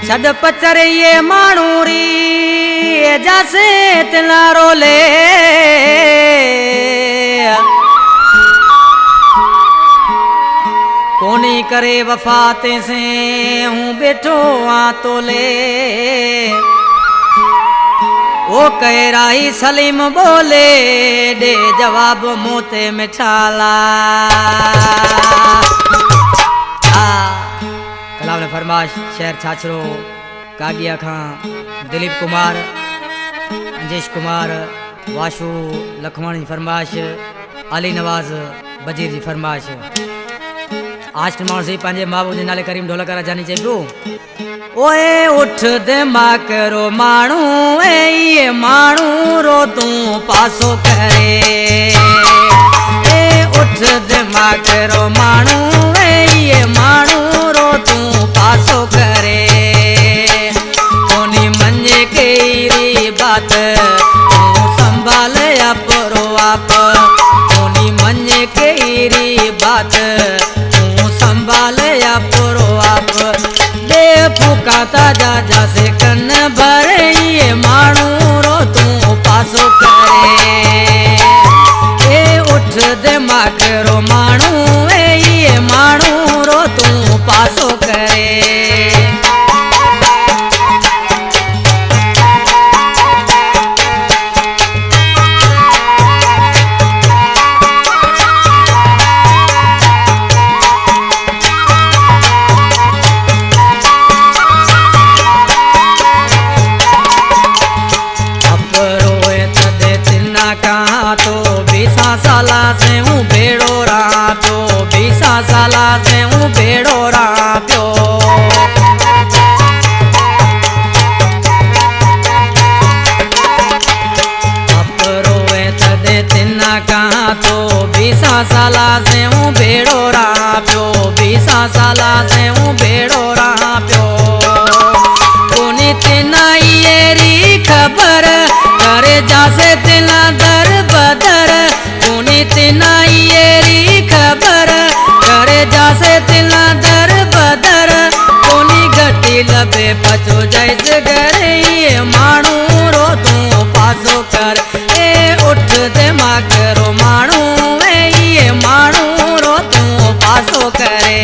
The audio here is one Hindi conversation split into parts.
छड पचर ये माणूरी जैसे तिलारो ले कोनी करे वफाते से हूँ बैठो आ तो ले ओ कह राही सलीम बोले दे जवाब मोते मिठाला कलाम ने फरमाश शहर छाछरो कागिया खां दिलीप कुमार अंजेश कुमार वाशु लखवाणी जी फरमाश अली नवाज बजीर जी फरमाश आज के मानसी पंजे महबूब जे नाले करीम ढोलक राजानी चेबो ओए उठ दे मां करो मानू ये मानू रो तू पासो करे ए उठ दे मां करो मानू ये मानू रो तू पासो करे कोनी मंजे केरी बात तू संभाल अपरो आप कोनी मंजे केरी बात तू संभाल अपरो आप दे फुकाता जा जा से कन भरे ये मानू रो तू पासो करे ए उठ दे मां करो मानू ये मानू रो तू पासो करे साला से हूँ भेड़ो रहा प्यो 20 साला से हूँ भेड़ो रहा प्यो अपरोए तदे तिन्ना कहा तो 20 साला से हूँ भेड़ो रहा प्यो 20 साला से हूँ भेड़ो रहा प्यो कोनी तिना येरी खबर करे जासे तिना दर बदर तिना येरी खबर करे जासे तिला दर बदर कोनी गटी लबे पचो जैस करे ये मानू रो तू पासो कर ए उठ दे मां करो मानू ये मानू रो तू पासो करे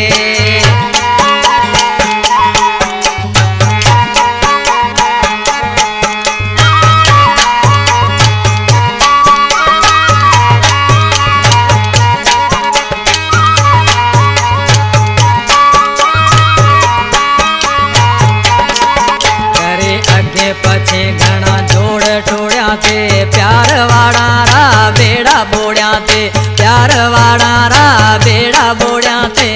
पछे घना जोड़ टोड़िया थे प्यार वाड़ा रा बेड़ा बोड़िया थे प्यार वाड़ा रा बेड़ा बोड़िया थे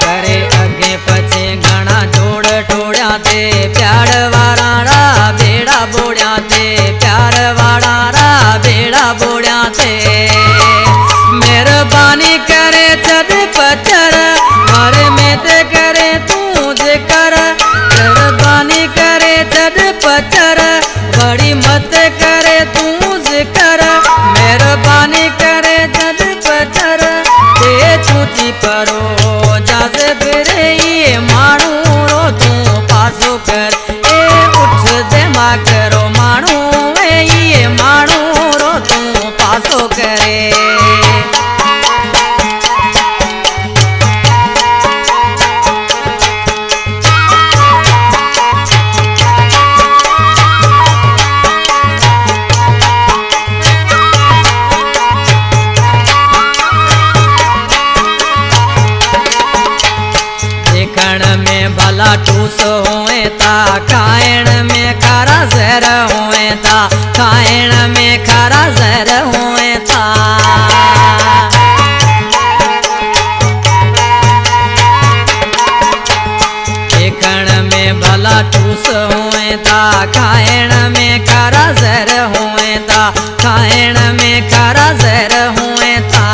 करे अगे पछे घना जोड़ टोड़िया थे प्यार वाड़ा रा बेड़ा बोड़िया थे प्यार वाड़ा रा बेड़ा बोड़िया थे मेहरबानी करे छद पचर मारे में ते करे तू जिकर मेहरबानी करे छद पचर बड़ी मत करे तू जिकर मेहरबानी करे छद पचर ते छूची परो जासे फिरे ये मानू रो तू पासो कर ए उठ दे मां करो मानू ये मानू रो तू पासो करे में भला टूस हुए ता खाइण में खरा जहर हुए ता खाइण में खरा जहर हुए ता देखण में भला टूस हुए ता खाइण में खरा जहर हुए ता खाइण में खरा जहर हुए ता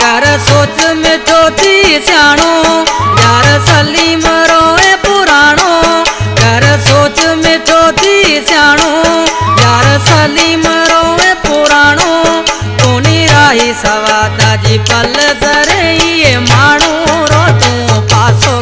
कर सोच मिठो थी सियाणो यार सलीम रोए पुराणो कर सोच मिठो थी सियाणो यार सलीम रोए पुराणो कोनी रा शाही सवादाजी पल जरे ये माणू रो तू पासो